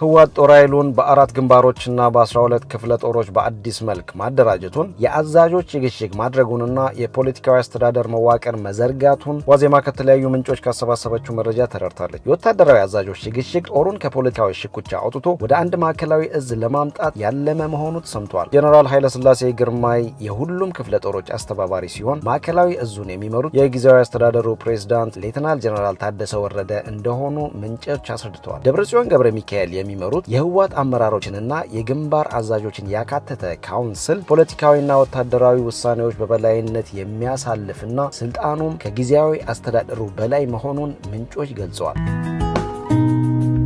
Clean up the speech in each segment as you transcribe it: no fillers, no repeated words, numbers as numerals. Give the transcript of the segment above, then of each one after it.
ህወሓት ጦር ኃይሉን በአራት ግንባሮችና በ12 ክፍለ ጦሮች በአዲስ መልክ ማደራጀቱን የአዛዦች ሽግሽግ ማድረጉንና የፖለቲካዊ አስተዳደር መዋቅር መዘርጋቱን ዋዜማ ከተለያዩ ምንጮች ካሰባሰበችው መረጃ ተረድታለች። የወታደራዊ አዛዦች ሽግሽግ ጦሩን ከፖለቲካዊ ሽኩቻ አውጥቶ ወደ አንድ ማዕከላዊ እዝ ለማምጣት ያለመ መሆኑ ተሰምቷል። ጀነራል ኃይለሥላሴ ግርማይ የሁሉም ክፍለ ጦሮች አስተባባሪ ሲሆን ማዕከላዊ እዙን የሚመሩት የጊዜያዊ አስተዳደሩ ፕሬዝዳንት ሌተናል ጀነራል ታደሰ ወረደ እንደሆኑ ምንጮች አስረድተዋል። ደብረጽዮን ገብረ ሚካኤል የሚመሩት የህወሓት አመራሮችንና የግንባር አዛዦችን ያካተተ ካውንስል ፖለቲካዊና ወታደራዊ ውሳኔዎች በበላይነት የሚያሳልፍና ስልጣኑም ከጊዜያዊ አስተዳደሩ በላይ መሆኑን ምንጮች ገልጸዋል።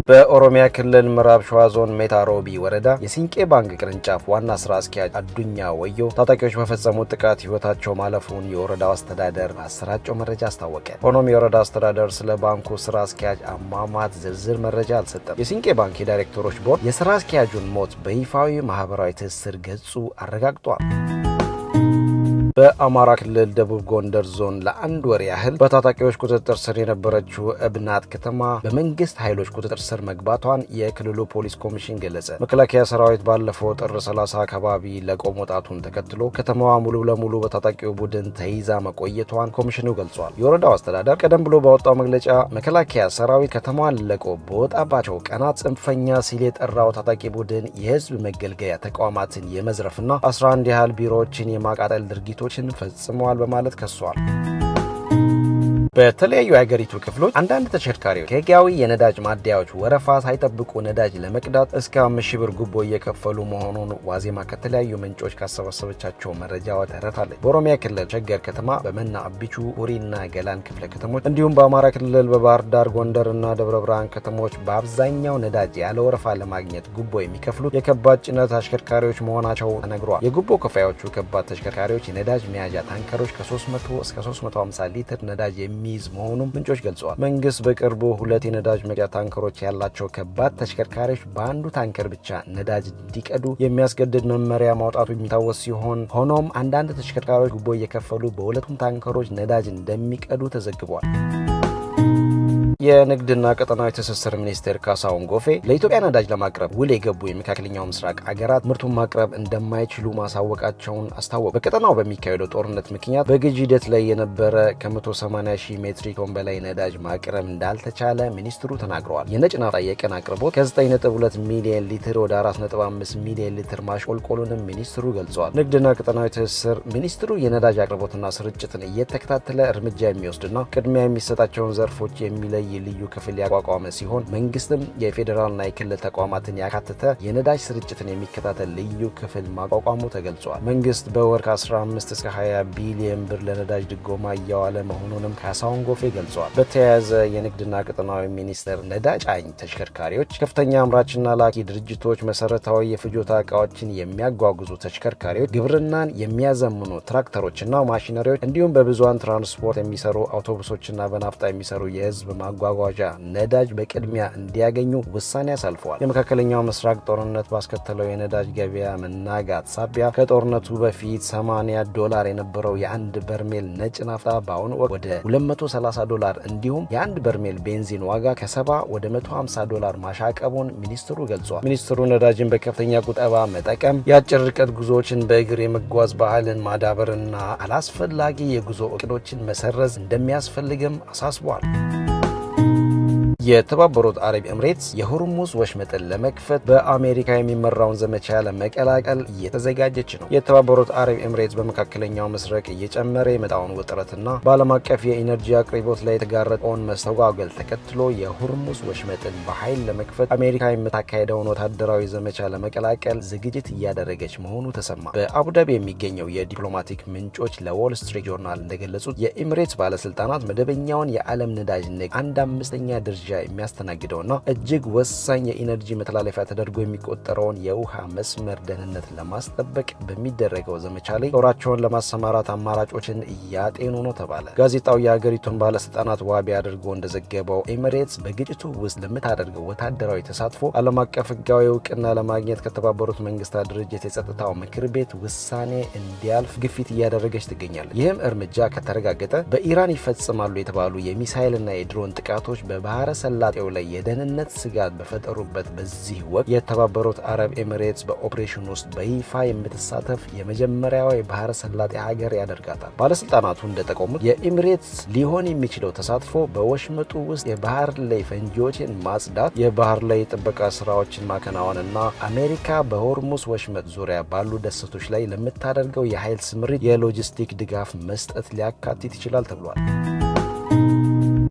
በኦሮሚያ ክልል ምዕራብ ሸዋ ዞን ሜታ ሮቢ ወረዳ የሲንቄ ባንክ ቅርንጫፍ ዋና ስራ አስኪያጅ አዱኛ ወዮ ታጣቂዎች በፈጸሙት ጥቃት ህይወታቸው ማለፉን የወረዳው አስተዳደር አሰራጨው መረጃ አስታወቀ። ሆኖም የወረዳ አስተዳደር ስለ ባንኩ ስራ አስኪያጅ አሟሟት ዝርዝር መረጃ አልሰጠም። የሲንቄ ባንክ የዳይሬክተሮች ቦርድ የስራ አስኪያጁን ሞት በይፋዊ ማህበራዊ ትስስር ገጹ አረጋግጧል። በአማራ ክልል ደቡብ ጎንደር ዞን ለአንድ ወር ያህል በታጣቂዎች ቁጥጥር ስር የነበረችው እብናት ከተማ በመንግስት ኃይሎች ቁጥጥር ስር መግባቷን የክልሉ ፖሊስ ኮሚሽን ገለጸ። መከላከያ ሰራዊት ባለፈው ጥር 30 አካባቢ ለቆ መውጣቱን ተከትሎ ከተማዋ ሙሉ ለሙሉ በታጣቂው ቡድን ተይዛ መቆየቷን ኮሚሽኑ ገልጿል። የወረዳው አስተዳደር ቀደም ብሎ ባወጣው መግለጫ መከላከያ ሰራዊት ከተማዋን ለቆ በወጣባቸው ቀናት ጽንፈኛ ሲል የጠራው ታጣቂ ቡድን የህዝብ መገልገያ ተቋማትን የመዝረፍና 11 ያህል ቢሮዎችን የማቃጠል ድርጊቶችን ፈጽመዋል በማለት ከሷል። በተለያዩ የሀገሪቱ ክፍሎች አንዳንድ ተሽከርካሪዎች ከህጋዊ የነዳጅ ማደያዎች ወረፋ ሳይጠብቁ ነዳጅ ለመቅዳት እስከ 5,000 ብር ጉቦ እየከፈሉ መሆኑን ዋዜማ ከተለያዩ ምንጮች ካሰባሰበቻቸው መረጃዎች ተረድታለች። በኦሮሚያ ክልል ሸገር ከተማ፣ በመና አቢቹ፣ ኡሪና ገላን ክፍለ ከተሞች እንዲሁም በአማራ ክልል በባህር ዳር፣ ጎንደርና ደብረ ብርሃን ከተሞች በአብዛኛው ነዳጅ ያለ ወረፋ ለማግኘት ጉቦ የሚከፍሉት የከባድ ጭነት አሽከርካሪዎች መሆናቸው ተነግሯል። የጉቦ ከፋዮቹ ከባድ ተሽከርካሪዎች የነዳጅ መያዣ ታንከሮች ከ300 እስከ 350 ሊትር ነዳጅ የሚይዝ መሆኑን ምንጮች ገልጸዋል። መንግስት በቅርቡ 2 የነዳጅ መቅጃ ታንከሮች ያላቸው ከባድ ተሽከርካሪዎች በአንዱ ታንከር ብቻ ነዳጅ እንዲቀዱ የሚያስገድድ መመሪያ ማውጣቱ የሚታወስ ሲሆን ሆኖም አንዳንድ ተሽከርካሪዎች ጉቦ እየከፈሉ በሁለቱም ታንከሮች ነዳጅ እንደሚቀዱ ተዘግቧል። የንግድና ቀጠናዊ ትስስር ሚኒስቴር ካሳሁን ጎፌ ለኢትዮጵያ ነዳጅ ለማቅረብ ውል የገቡ የመካከለኛው ምስራቅ አገራት ምርቱን ማቅረብ እንደማይችሉ ማሳወቃቸውን አስታወቁ። በቀጠናው በሚካሄደው ጦርነት ምክንያት በግዢ ሂደት ላይ የነበረ ከ180,000 ሜትሪክ ቶን በላይ ነዳጅ ማቅረብ እንዳልተቻለ ሚኒስትሩ ተናግረዋል። የነጭ ናፍጣ የቀን አቅርቦት ከ9.2 ሚሊዮን ሊትር ወደ 4.5 ሚሊዮን ሊትር ማሽቆልቆሉንም ሚኒስትሩ ገልጸዋል። ንግድና ቀጠናዊ ትስስር ሚኒስትሩ የነዳጅ አቅርቦትና ስርጭትን እየተከታተለ እርምጃ የሚወስድና ቅድሚያ የሚሰጣቸውን ዘርፎች የሚለይ ልዩ ክፍል ያቋቋመ ሲሆን መንግስትም የፌዴራልና የክልል ተቋማትን ያካተተ የነዳጅ ስርጭትን የሚከታተል ልዩ ክፍል ማቋቋሙ ተገልጿል። መንግስት በወር ከ15 እስከ 20 ቢሊዮን ብር ለነዳጅ ድጎማ እያዋለ መሆኑንም ካሳሁን ጎፌ ገልጿል። በተያያዘ የንግድና ቀጠናዊ ሚኒስቴር ነዳጅ ጫኝ ተሽከርካሪዎች፣ ከፍተኛ አምራችና ላኪ ድርጅቶች፣ መሰረታዊ የፍጆታ እቃዎችን የሚያጓጉዙ ተሽከርካሪዎች፣ ግብርናን የሚያዘምኑ ትራክተሮችና ማሽነሪዎች እንዲሁም በብዙሃን ትራንስፖርት የሚሰሩ አውቶቡሶችና በናፍጣ የሚሰሩ የህዝብ ማጓጓዣ ነዳጅ በቅድሚያ እንዲያገኙ ውሳኔ አሳልፈዋል። የመካከለኛው ምስራቅ ጦርነት ባስከተለው የነዳጅ ገበያ መናጋት ሳቢያ ከጦርነቱ በፊት $80 የነበረው የአንድ በርሜል ነጭ ናፍጣ በአሁኑ ወቅት ወደ $230 እንዲሁም የአንድ በርሜል ቤንዚን ዋጋ ከ70 ወደ $150 ማሻቀቡን ሚኒስትሩ ገልጿል። ሚኒስትሩ ነዳጅን በከፍተኛ ቁጠባ መጠቀም፣ የአጭር ርቀት ጉዞዎችን በእግር የመጓዝ ባህልን ማዳበርና አላስፈላጊ የጉዞ እቅዶችን መሰረዝ እንደሚያስፈልግም አሳስቧል። የተባበሩት አረብ ኤምሬትስ የሆርሙዝ ወሽመጥን ለመክፈት በአሜሪካ የሚመራውን ዘመቻ ለመቀላቀል እየተዘጋጀች ነው። የተባበሩት አረብ ኤምሬትስ በመካከለኛው ምስራቅ እየጨመረ የመጣውን ውጥረትና በዓለም አቀፍ የኢነርጂ አቅርቦት ላይ የተጋረጠውን መስተጓጎል ተከትሎ የሆርሙዝ ወሽመጥን በኃይል ለመክፈት አሜሪካ የምታካሄደውን ወታደራዊ ዘመቻ ለመቀላቀል ዝግጅት እያደረገች መሆኑ ተሰማ። በአቡዳቢ የሚገኘው የዲፕሎማቲክ ምንጮች ለዎል ስትሪት ጆርናል እንደገለጹት የኤምሬትስ ባለስልጣናት መደበኛውን የዓለም ነዳጅ ንግድ 1/5 ድርሻ የሚያስተናግደውና እጅግ ወሳኝ የኢነርጂ መተላለፊያ ተደርጎ የሚቆጠረውን የውሃ መስመር ደህንነት ለማስጠበቅ በሚደረገው ዘመቻ ላይ ጦራቸውን ለማሰማራት አማራጮችን እያጤኑ ነው ተባለ። ጋዜጣው የሀገሪቱን ባለስልጣናት ዋቢ አድርጎ እንደዘገበው ኤሚሬትስ በግጭቱ ውስጥ ለምታደርገው ወታደራዊ ተሳትፎ ዓለም አቀፍ ሕጋዊ እውቅና ለማግኘት ከተባበሩት መንግስታት ድርጅት የጸጥታው ምክር ቤት ውሳኔ እንዲያልፍ ግፊት እያደረገች ትገኛለች። ይህም እርምጃ ከተረጋገጠ በኢራን ይፈጽማሉ የተባሉ የሚሳኤልና የድሮን ጥቃቶች በባህረ ሰላጤው ላይ የደህንነት ስጋት በፈጠሩበት በዚህ ወቅት የተባበሩት አረብ ኤሚሬትስ በኦፕሬሽን ውስጥ በይፋ የምትሳተፍ የመጀመሪያዋ የባህረ ሰላጤ ሀገር ያደርጋታል። ባለስልጣናቱ እንደጠቆሙት የኤሚሬትስ ሊሆን የሚችለው ተሳትፎ በወሽመጡ ውስጥ የባህር ላይ ፈንጂዎችን ማጽዳት፣ የባህር ላይ ጥበቃ ስራዎችን ማከናወንና አሜሪካ በሆርሙዝ ወሽመጥ ዙሪያ ባሉ ደሴቶች ላይ ለምታደርገው የኃይል ስምሪት የሎጂስቲክ ድጋፍ መስጠት ሊያካትት ይችላል ተብሏል።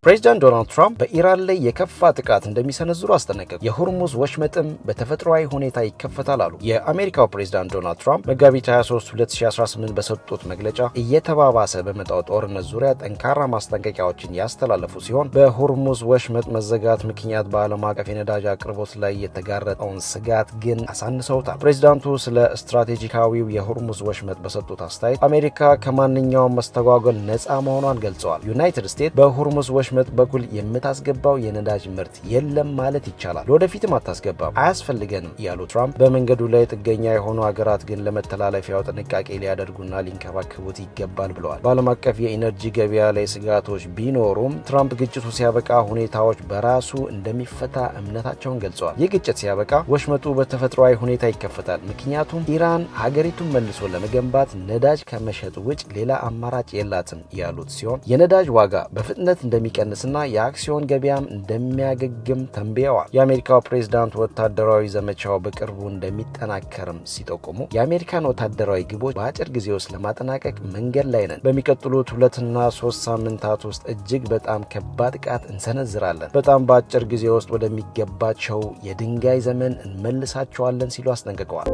ፕሬዚዳንት ዶናልድ ትራምፕ በኢራን ላይ የከፋ ጥቃት እንደሚሰነዝሩ አስጠነቀቁ። የሆርሙዝ ወሽመጥም በተፈጥሯዊ ሁኔታ ይከፈታል አሉ። የአሜሪካው ፕሬዚዳንት ዶናልድ ትራምፕ መጋቢት 23 2018 በሰጡት መግለጫ እየተባባሰ በመጣው ጦርነት ዙሪያ ጠንካራ ማስጠንቀቂያዎችን ያስተላለፉ ሲሆን በሆርሙዝ ወሽመጥ መዘጋት ምክንያት በዓለም አቀፍ የነዳጅ አቅርቦት ላይ የተጋረጠውን ስጋት ግን አሳንሰውታል። ፕሬዚዳንቱ ስለ ስትራቴጂካዊው የሆርሙዝ ወሽመጥ በሰጡት አስተያየት አሜሪካ ከማንኛውም መስተጓጎል ነፃ መሆኗን ገልጸዋል። ዩናይትድ ስቴትስ በሆርሙዝ ወሽመጥ በኩል የምታስገባው የነዳጅ ምርት የለም ማለት ይቻላል፣ ወደፊትም አታስገባም፣ አያስፈልገንም ያሉ ትራምፕ በመንገዱ ላይ ጥገኛ የሆኑ ሀገራት ግን ለመተላለፊያው ጥንቃቄ ሊያደርጉና ሊንከባከቡት ይገባል ብለዋል። በዓለም አቀፍ የኢነርጂ ገበያ ላይ ስጋቶች ቢኖሩም ትራምፕ ግጭቱ ሲያበቃ ሁኔታዎች በራሱ እንደሚፈታ እምነታቸውን ገልጸዋል። ይህ ግጭት ሲያበቃ ወሽመጡ በተፈጥሯዊ ሁኔታ ይከፈታል፣ ምክንያቱም ኢራን ሀገሪቱን መልሶ ለመገንባት ነዳጅ ከመሸጥ ውጭ ሌላ አማራጭ የላትም ያሉት ሲሆን የነዳጅ ዋጋ በፍጥነት እንደሚቀንስና የአክሲዮን ገበያም እንደሚያገግም ተንብየዋል። የአሜሪካው ፕሬዝዳንት ወታደራዊ ዘመቻው በቅርቡ እንደሚጠናከርም ሲጠቁሙ የአሜሪካን ወታደራዊ ግቦች በአጭር ጊዜ ውስጥ ለማጠናቀቅ መንገድ ላይ ነን፣ በሚቀጥሉት 2 እና 3 ሳምንታት ውስጥ እጅግ በጣም ከባድ ጥቃት እንሰነዝራለን፣ በጣም በአጭር ጊዜ ውስጥ ወደሚገባቸው የድንጋይ ዘመን እንመልሳቸዋለን ሲሉ አስጠንቅቀዋል።